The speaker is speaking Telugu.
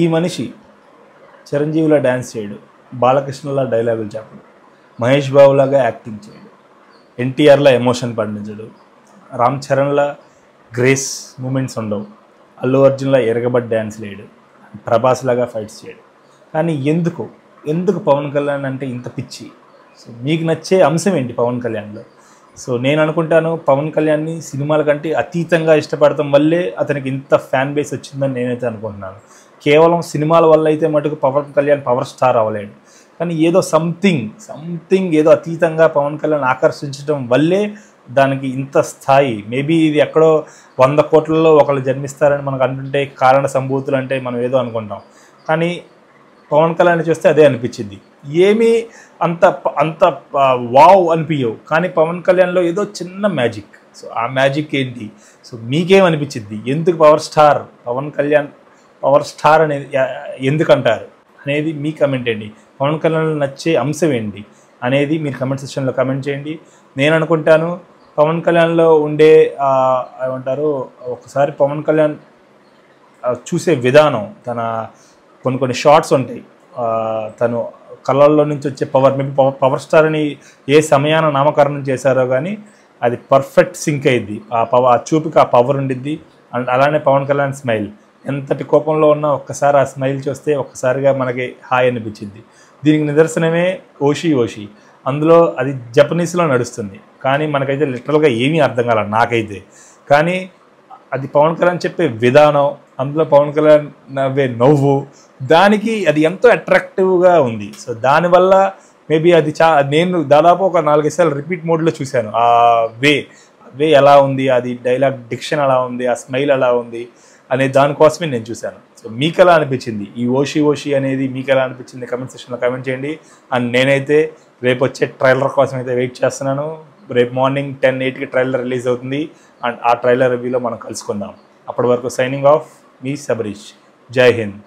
ఈ మనిషి చిరంజీవిలా డ్యాన్స్ చేయడు, బాలకృష్ణలా డైలాగులు చెప్పడు, మహేష్ బాబులాగా యాక్టింగ్ చేయడు, ఎన్టీఆర్లా ఎమోషన్ పండించడు, రామ్ చరణ్లా గ్రేస్ మూమెంట్స్ ఉండవు, అల్లు అర్జున్లా ఎరగబడి డ్యాన్స్ లేడు, ప్రభాస్ లాగా ఫైట్స్ చేయడు. కానీ ఎందుకు పవన్ కళ్యాణ్ అంటే ఇంత పిచ్చి? సో మీకు నచ్చే అంశం ఏంటి పవన్ కళ్యాణ్లో? సో నేను అనుకుంటాను పవన్ కళ్యాణ్ని సినిమాల కంటే అతీతంగా ఇష్టపడటం వల్లే అతనికి ఇంత ఫ్యాన్ బేస్ వచ్చిందని నేనైతే అనుకుంటున్నాను. కేవలం సినిమాల వల్ల అయితే మటుకు పవన్ కళ్యాణ్ పవర్ స్టార్ అవ్వలేడు. కానీ ఏదో సంథింగ్ ఏదో అతీతంగా పవన్ కళ్యాణ్ ఆకర్షించడం వల్లే దానికి ఇంత స్థాయి. మేబీ ఇది ఎక్కడో 100 కోట్లలో ఒకళ్ళు జన్మిస్తారని మనకు అంటుంటే కారణ సంభూతులు అంటే మనం ఏదో అనుకుంటాం. కానీ పవన్ కళ్యాణ్ చూస్తే అదే అనిపించింది. ఏమీ అంత వావ్ అనిపించవు, కానీ పవన్ కళ్యాణ్లో ఏదో చిన్న మ్యాజిక్. సో ఆ మ్యాజిక్ ఏంటి? సో మీకేమనిపించింది? ఎందుకు పవన్ కళ్యాణ్ పవర్ స్టార్ అనేది ఎందుకంటారు అనేది మీ కమెంట్ అండి. పవన్ కళ్యాణ్ నచ్చే అంశం ఏంటి అనేది మీరు కమెంట్ సెక్షన్లో కమెంట్ చేయండి. నేను అనుకుంటాను పవన్ కళ్యాణ్లో ఉండే ఏమంటారు, ఒకసారి పవన్ కళ్యాణ్ చూసే విధానం, తన కొన్ని షార్ట్స్ ఉంటాయి, తను కళ్ళల్లో నుంచి వచ్చే పవర్, మేబీ పవర్ స్టార్ అని ఏ సమయాన నామకరణం చేశారో కానీ అది పర్ఫెక్ట్ సింక్ అయ్యిద్ది. ఆ చూపుకి ఆ పవర్ ఉండిద్ది. అండ్ అలానే పవన్ కళ్యాణ్ స్మైల్, ఎంతటి కోపంలో ఉన్నా ఒక్కసారి ఆ స్మైల్ చూస్తే ఒక్కసారిగా మనకి హాయ్ అనిపించింది. దీనికి నిదర్శనమే ఓషి. అందులో అది జపనీస్లో నడుస్తుంది, కానీ మనకైతే లిటరల్గా ఏమీ అర్థం కాలేదు నాకైతే. కానీ అది పవన్ కళ్యాణ్ చెప్పే విధానం, అందులో పవన్ కళ్యాణ్ నవ్వే నవ్వు, దానికి అది ఎంతో అట్రాక్టివ్గా ఉంది. సో దానివల్ల మేబీ అది నేను దాదాపు ఒక 4-5 సార్లు రిపీట్ మోడ్లో చూశాను. ఆ వే ఎలా ఉంది, అది డైలాగ్ డిక్షన్ ఎలా ఉంది, ఆ స్మైల్ ఎలా ఉంది అనే దానికోసమే నేను చూశాను. సో మీకు ఎలా అనిపించింది ఈ ఓషి అనేది? మీకు ఎలా అనిపించింది కమెంట్ సెక్షన్లో కమెంట్ చేయండి. అండ్ నేనైతే రేపు వచ్చే ట్రైలర్ కోసం అయితే వెయిట్ చేస్తున్నాను. రేపు మార్నింగ్ 10:08కి ట్రైలర్ రిలీజ్ అవుతుంది. అండ్ ఆ ట్రైలర్ రివ్యూలో మనం కలుసుకుందాం. అప్పటి వరకు సైనింగ్ ఆఫ్, మీ శబరీష్. జై హింద్.